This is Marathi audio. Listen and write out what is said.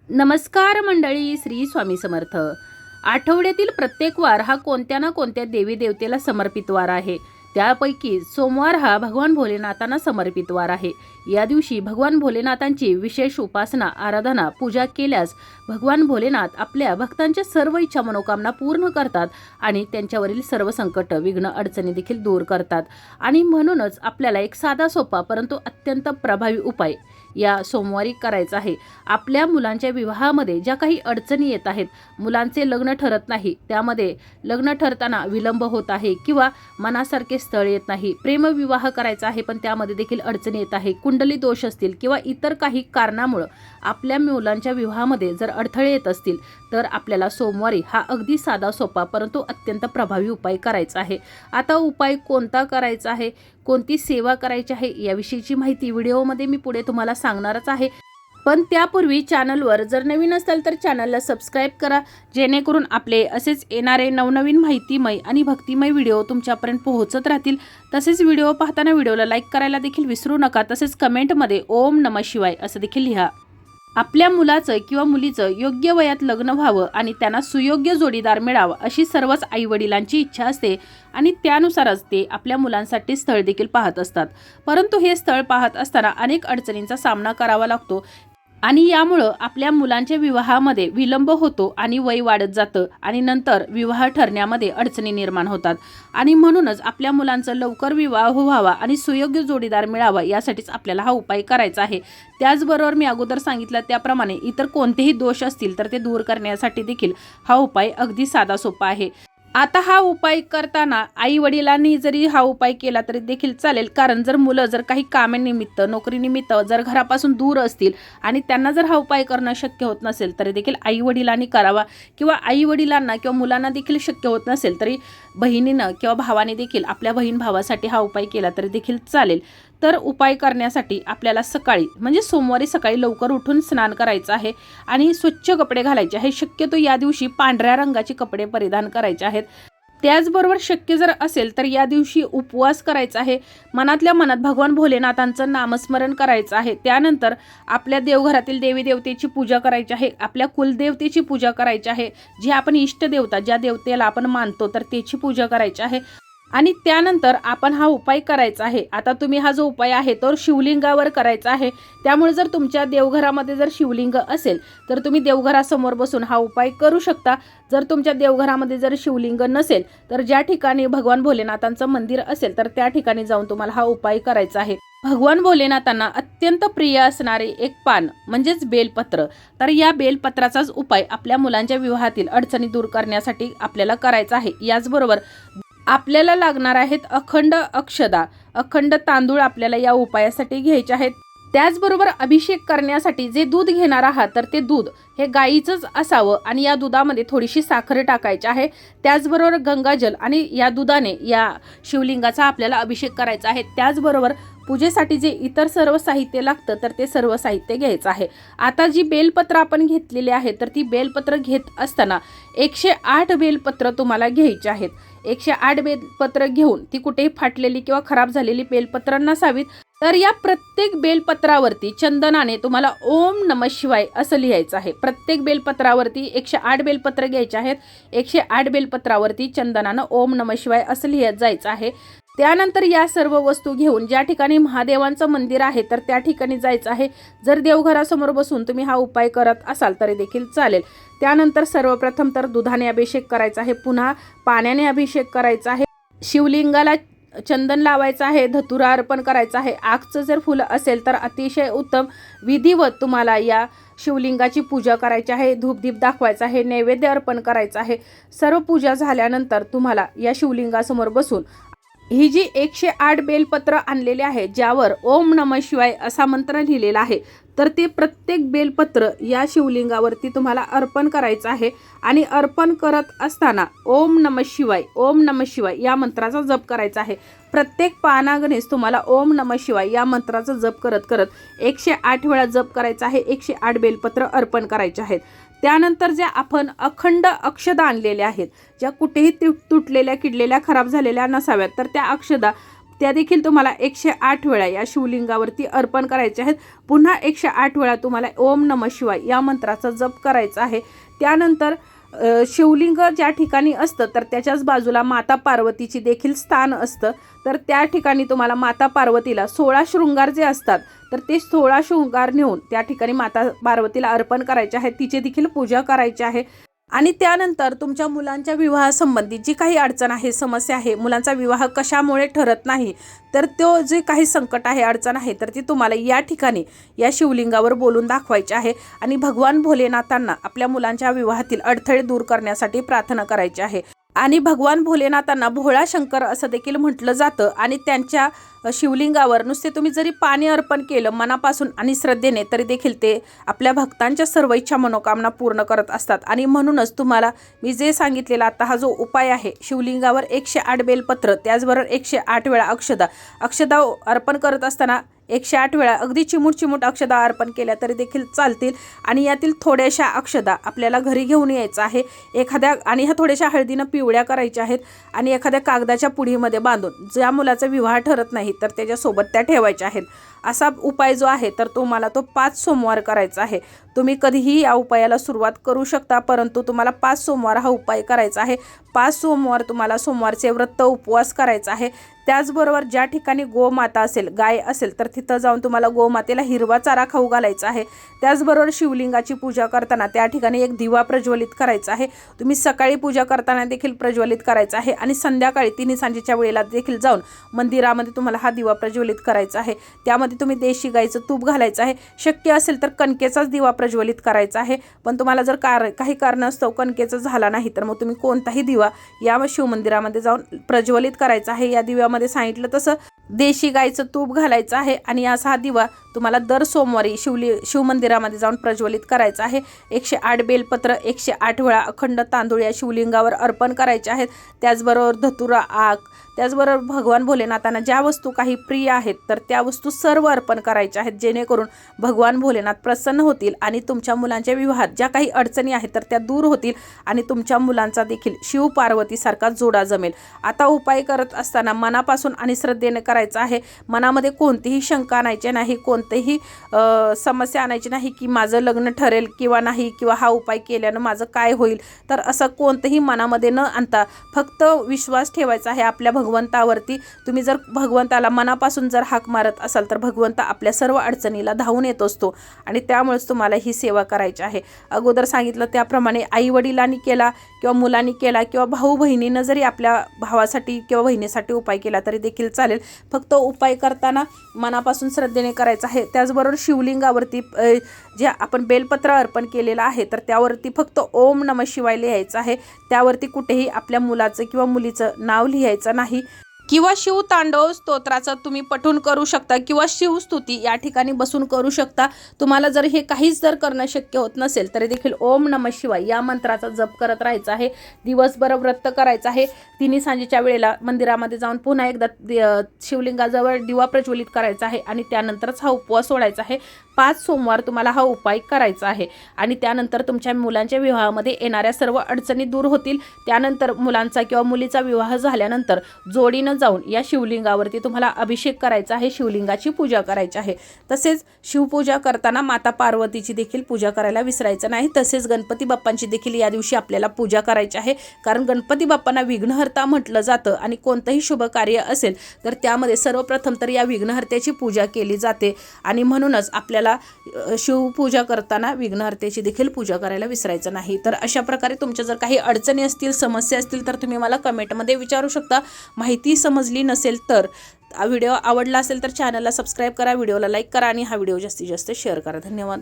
नमस्कार मंडळी, श्री स्वामी समर्थ. आठवड्यातील प्रत्येक वार हा कोणत्या ना कोणत्या देवी देवतेला समर्पित वार आहे. त्यापैकी सोमवार हा भगवान भोलेनाथांना समर्पित वार आहे. या दिवशी भगवान भोलेनाथांची विशेष उपासना, आराधना, पूजा केल्यास भगवान भोलेनाथ आपल्या भक्तांच्या सर्व इच्छा मनोकामना पूर्ण करतात आणि त्यांच्यावरील सर्व संकट, विघ्न, अडचणी देखील दूर करतात. आणि म्हणूनच आपल्याला एक साधा सोपा परंतु अत्यंत प्रभावी उपाय या सोमवारी करायचा आहे. आपल्या मुलांच्या विवाहामध्ये ज्या काही अडचणी येत आहेत, मुलांचे लग्न ठरत नाही, त्यामध्ये लग्न ठरताना विलंब होत आहे किंवा मनासारखे स्थळ येत नाही, प्रेमविवाह करायचा आहे पण त्यामध्ये देखील अडचणी येत आहे, कुंडली दोष असतील किंवा इतर काही कारणामुळे आपल्या मुलांच्या विवाहामध्ये जर अडथळे येत असतील तर आपल्याला सोमवारी हा अगदी साधा सोपा परंतु अत्यंत प्रभावी उपाय करायचा आहे. आता उपाय कोणता करायचा आहे, कोणती सेवा करायची आहे याविषयीची माहिती व्हिडिओमध्ये मी पुढे तुम्हाला सांगणारच आहे. पण त्यापूर्वी चॅनलवर जर नवीन असाल तर चॅनलला सबस्क्राईब करा, जेणेकरून आपले असेच येणारे नवनवीन माहितीमय आणि भक्तिमय व्हिडिओ तुमच्यापर्यंत पोहोचत राहतील. तसेच व्हिडिओ पाहताना व्हिडिओला लाईक करायला देखील विसरू नका. तसेच कमेंटमध्ये ओम नमः शिवाय असं देखील लिहा. आपल्या मुलाचं किंवा मुलीचं योग्य वयात लग्न व्हावं आणि त्यांना सुयोग्य जोडीदार मिळावा अशी सर्वच आईवडिलांची इच्छा असते आणि त्यानुसारच ते आपल्या मुलांसाठी स्थळ देखील पाहत असतात. परंतु हे स्थळ पाहत असताना अनेक अडचणींचा सामना करावा लागतो आणि यामुळं आपल्या मुलांच्या विवाहामध्ये विलंब होतो आणि वय वाढत जातं आणि नंतर विवाह ठरण्यामध्ये अडचणी निर्माण होतात. आणि म्हणूनच आपल्या मुलांचा लवकर विवाह व्हावा आणि सुयोग्य जोडीदार मिळावा यासाठीच आपल्याला हा उपाय करायचा आहे. त्याचबरोबर मी अगोदर सांगितलं त्याप्रमाणे इतर कोणतेही दोष असतील तर ते दूर करण्यासाठी देखील हा उपाय अगदी साधा सोपा आहे. आता हा उपाय करताना आई वडिलांनी जरी हा उपाय केला तरी देखील चालेल, कारण जर मुलं जर काही कामानिमित्त, नोकरीनिमित्त जर घरापासून दूर असतील आणि त्यांना जर हा उपाय करणं शक्य होत नसेल तरी देखील आई वडिलांनी करावा, किंवा आई वडिलांना किंवा मुलांना देखील शक्य होत नसेल तरी बहिणीनं किंवा भावाने देखील आपल्या बहीण भावासाठी हा उपाय केला तरी देखील चालेल. तर उपाय करण्यासाठी आपल्याला सकाळी म्हणजे सोमवारी सकाळी लवकर उठून स्नान करायचं आहे आणि स्वच्छ कपडे घालायचे आहे. शक्यतो या दिवशी पांढऱ्या रंगाचे कपडे परिधान करायचे आहेत. त्याचबरोबर शक्य जर असेल तर या दिवशी उपवास करायचा आहे. मनातल्या मनात भगवान भोलेनाथांचं नामस्मरण करायचं आहे. त्यानंतर आपल्या देवघरातील देवी देवतेची पूजा करायची आहे, आपल्या कुलदेवतेची पूजा करायची आहे, जी आपण इष्टदेवता ज्या देवतेला आपण मानतो तर त्याची पूजा करायची आहे. आणि त्यानंतर आपण हा उपाय करायचा आहे. आता तुम्ही हा जो उपाय आहे तो शिवलिंगावर करायचा आहे. त्यामुळे जर तुमच्या देवघरामध्ये जर शिवलिंग असेल तर तुम्ही देवघरासमोर बसून हा उपाय करू शकता. जर तुमच्या देवघरामध्ये जर शिवलिंग नसेल तर ज्या ठिकाणी भगवान भोलेनाथांचं मंदिर असेल तर त्या ठिकाणी जाऊन तुम्हाला हा उपाय करायचा आहे. भगवान भोलेनाथांना अत्यंत प्रिय असणारे एक पान म्हणजेच बेलपत्र. तर या बेलपत्राचाच उपाय आपल्या मुलांच्या विवाहातील अडचणी दूर करण्यासाठी आपल्याला करायचा आहे. याचबरोबर आपल्याला लागणार आहेत अखंड अक्षदा, अखंड तांदूळ आपल्याला या उपायासाठी घ्यायचे आहेत. त्याचबरोबर अभिषेक करण्यासाठी जे दूध घेणार आहात तर ते दूध हे गाईचंच असावं आणि या दुधामध्ये थोडीशी साखर टाकायची आहे. त्याचबरोबर गंगाजल आणि या दुधाने या शिवलिंगाचा आपल्याला अभिषेक करायचा आहे. त्याचबरोबर पूजेसाठी जे इतर सर्व साहित्य लागतं तर ते सर्व साहित्य घ्यायचं आहे. आता जी बेलपत्र आपण घेतलेली आहे तर ती बेलपत्र घेत असताना 108 बेलपत्र तुम्हाला घ्यायची आहेत. 108 बेलपत्र घेऊन ती कुठेही फाटलेली किंवा खराब झालेली बेलपत्र नसावीत. तर या प्रत्येक बेलपत्रावरती चंदनाने तुम्हाला ओम नमः शिवाय असं लिहायचं आहे. प्रत्येक बेलपत्रावरती 108 बेलपत्र घ्यायचे आहेत. 108 बेलपत्रावरती चंदनानं ओम नमः शिवाय असं लिहत जायचं आहे. त्यानंतर या सर्व वस्तू घेऊन ज्या ठिकाणी महादेवांचं मंदिर आहे तर त्या ठिकाणी जायचं आहे. जर देवघरासमोर बसून तुम्ही हा उपाय करत असाल तरी देखील चालेल. त्यानंतर सर्वप्रथम तर दुधाने अभिषेक करायचा आहे, पुन्हा पाण्याने अभिषेक करायचा आहे, शिवलिंगाला चंदन लावायचं आहे, धतुरा अर्पण करायचा आहे. आकचं जर फुलं असेल तर अतिशय उत्तम. विधिवत तुम्हाला या शिवलिंगाची पूजा करायची आहे, धूपदीप दाखवायचा आहे, नैवेद्य अर्पण करायचा आहे. सर्व पूजा झाल्यानंतर तुम्हाला या शिवलिंगासमोर बसून ही जी 108 बेलपत्र आणलेले आहे ज्यावर ओम नमः शिवाय असा मंत्र लिहिलेला आहे तर ते प्रत्येक बेलपत्र या शिवलिंगावरती तुम्हाला अर्पण करायचं आहे. आणि अर्पण करत असताना ओम नमः शिवाय, ओम नमः शिवाय या मंत्राचा जप करायचा आहे. प्रत्येक पानागणेस तुम्हाला ओम नमः शिवाय या मंत्राचा जप करत करत 108 वेळा जप करायचा आहे. 108 बेलपत्र अर्पण करायचे आहेत. त्यानंतर ज्या आपण अखंड अक्षदा आणलेल्या आहेत, ज्या कुठेही तुटलेल्या, किडलेल्या, खराब झालेल्या नसाव्यात तर त्या अक्षदा त्या देखील तुम्हाला 108 वेळा या शिवलिंगावरती अर्पण करायचे आहेत। पुन्हा 108 वेळा तुम्हाला ओम नमः शिवाय या मंत्राचा जप करायचा आहे। त्यानंतर शिवलिंग ज्या ठिकाणी असतं तर त्याच्याच बाजूला माता पार्वतीची देखील स्थान असतं, तर त्या ठिकाणी तुम्हाला माता पार्वतीला 16 शृंगार जे असतात तर ते 16 शृंगार नेऊन त्या ठिकाणी माता पार्वतीला अर्पण करायचे आहे, तिची देखील पूजा करायची आहे। आणि त्यानंतर तुमच्या मुलांच्या विवाहासंबंधी जी काही अडचण आहे, समस्या आहे, मुलांचा विवाह कशामुळे ठरत नाही, तर तो जे काही संकट आहे, अडचण आहे, तर ती तुम्हाला या ठिकाणी या शिवलिंगावर बोलून दाखवायचे आहे आणि भगवान भोलेनाथांना आपल्या मुलांच्या विवाहातील अडथळे दूर करण्यासाठी प्रार्थना करायची आहे। आणि भगवान भोलेनाथांना भोळा शंकर असं देखील म्हटलं जातं आणि त्यांच्या शिवलिंगावर नुसते तुम्ही जरी पाणी अर्पण केलं मनापासून आणि श्रद्धेने तरी देखील ते आपल्या भक्तांच्या सर्व इच्छा मनोकामना पूर्ण करत असतात। आणि म्हणूनच तुम्हाला मी जे सांगितलेला आता हा जो उपाय आहे, शिवलिंगावर 108 बेलपत्र, त्याचबरोबर 108 वेळा अक्षदा अर्पण करत असताना 108 वेळा अगदी चिमूट अक्षदा अर्पण केल्या तरी देखील चालतील। आणि यातील थोड्याशा अक्षदा आपल्याला घरी घेऊन यायचं आहे, आणि ह्या थोड्याशा हळदीनं पिवळ्या करायच्या आहेत आणि एखाद्या कागदाच्या पुडीमध्ये बांधून ज्या मुलाचा विवाह ठरत नाही तर त्याच्यासोबत त्या ठेवायच्या आहेत। असा उपाय जो आहे तर तुम्हाला तो 5 सोमवार करायचा आहे। तुम्ही कधीही या उपायाला सुरुवात करू शकता, परंतु तुम्हाला 5 सोमवार हा उपाय करायचा आहे। 5 सोमवार तुम्हाला सोमवारचे व्रत उपवास करायचा आहे। त्याचबरोबर ज्या ठिकाणी गोमाता असेल, गाय असेल, तर तिथं जाऊन तुम्हाला गोमातेला हिरवा चारा खाऊ घालायचा आहे। त्याचबरोबर शिवलिंगाची पूजा करताना त्या ठिकाणी एक दिवा प्रज्वलित करायचा आहे। तुम्ही सकाळी पूजा करताना देखील प्रज्वलित करायचा आहे आणि संध्याकाळी 3 सांजेच्या वेळेला देखील जाऊन मंदिरामध्ये तुम्हाला हा दिवा प्रज्वलित करायचा आहे। त्यामध्ये तुम्ही देशी गाईचं तूप घालायचं आहे। शक्य असेल तर कणकेचाच दिवा प्रज्वलित करायचा आहे, पण तुम्हाला जर काही कारणास्तव कणकेचा झाला नाही तर मग तुम्ही कोणताही दिवा या शिवमंदिरामध्ये जाऊन प्रज्वलित करायचा आहे। या दिव्यामध्ये सांगितलं तसं देशी गाईचं तूप घालायचं आहे आणि असा हा दिवा तुम्हाला दर सोमवारी शिवमंदिरामध्ये जाऊन प्रज्वलित करायचा आहे। 108 बेलपत्र 108 वेळा अखंड तांदूळ या शिवलिंगावर अर्पण करायचे आहेत। त्याचबरोबर धतुरा, आक, त्याचबरोबर भगवान भोलेनाथांना ज्या वस्तू काही प्रिय आहेत तर त्या वस्तू सर्व अर्पण करायच्या आहेत, जेणेकरून भगवान भोलेनाथ प्रसन्न होतील आणि तुमच्या मुलांच्या विवाहात ज्या काही अडचणी आहेत तर त्या दूर होतील आणि तुमच्या मुलांचा देखील शिव पार्वतीसारखा जोडा जमेल। आता उपाय करत असताना मनापासून आणि श्रद्धेने करायचा आहे। मनामध्ये कोणतीही शंका आणायची नाही, कोणतीही समस्या आणायची नाही की माझं लग्न ठरेल किंवा नाही, किंवा हा उपाय केल्यानं माझं काय होईल, तर असं कोणतंही मनामध्ये न आणता फक्त विश्वास ठेवायचा आहे आपल्या भगवंतावरती। तुम्ही जर भगवंताला मनापासून जर हाक मारत असाल तर भगवंत आपल्या सर्व अडचणीला धावून येत असतो आणि त्यामुळेच तुम्हाला ही सेवा करायची आहे। अगोदर सांगितलं त्याप्रमाणे आई वडिलांनी केला किंवा मुलांनी केला किंवा भाऊ बहिणीनं जरी आपल्या भावासाठी किंवा बहिणीसाठी उपाय केला तरी देखील चालेल, फक्त उपाय करताना मनापासून श्रद्धेने करायचं आहे। त्याचबरोबर शिवलिंगावरती जे आपण बेलपत्र अर्पण केलेलं आहे तर त्यावरती फक्त ओम नमः शिवाय लिहायचं आहे। त्यावरती कुठेही आपल्या मुलाचं किंवा मुलीचं नाव लिहायचं नाही। किंवा शिवतांडव स्तोत्राचं तुम्ही पठण करू शकता किंवा शिवस्तुती या ठिकाणी बसून करू शकता। तुम्हाला जर हे काहीच जर करणं शक्य होत नसेल तरी देखील ओम नमः शिवाय या मंत्राचा जप करत राहायचा आहे। दिवसभर व्रत करायचं आहे। 3 सांजेच्या वेळेला मंदिरामध्ये जाऊन पुन्हा एकदा शिवलिंगाजवळ दिवा प्रज्वलित करायचा आहे आणि त्यानंतरच हा उपवास सोडायचा आहे। 5 सोमवार तुम्हाला हा उपाय करायचा आहे आणि त्यानंतर तुमच्या मुलांच्या विवाहामध्ये येणाऱ्या सर्व अडचणी दूर होतील। त्यानंतर मुलांचा किंवा मुलीचा विवाह झाल्यानंतर जोडीनं जाऊन या शिवलिंगावरती तुम्हाला अभिषेक करायचा आहे, शिवलिंगाची पूजा करायची आहे। तसेच शिवपूजा करताना माता पार्वतीची देखील पूजा करायला विसरायचं नाही। तसेच गणपती बाप्पांची देखील या दिवशी आपल्याला पूजा करायची आहे, कारण गणपती बाप्पांना विघ्नहर्ता म्हटलं जातं आणि कोणतंही शुभ कार्य असेल तर त्यामध्ये सर्वप्रथम तर या विघ्नहर्त्याची पूजा केली जाते आणि म्हणूनच आपल्याला शिवपूजा करताना विघ्नहर्त्याची देखील पूजा करायला विसरायचं नाही। तर अशा प्रकारे तुमच्या जर काही अडचणी असतील, समस्या असतील तर तुम्ही मला कमेंटमध्ये विचारू शकता। माहिती समजली नसेल तर व्हिडिओ आवडला असेल तर चॅनलला सबस्क्राईब करा, व्हिडिओला लाईक करा आणि हा व्हिडिओ जास्तीत जास्त शेअर करा। धन्यवाद।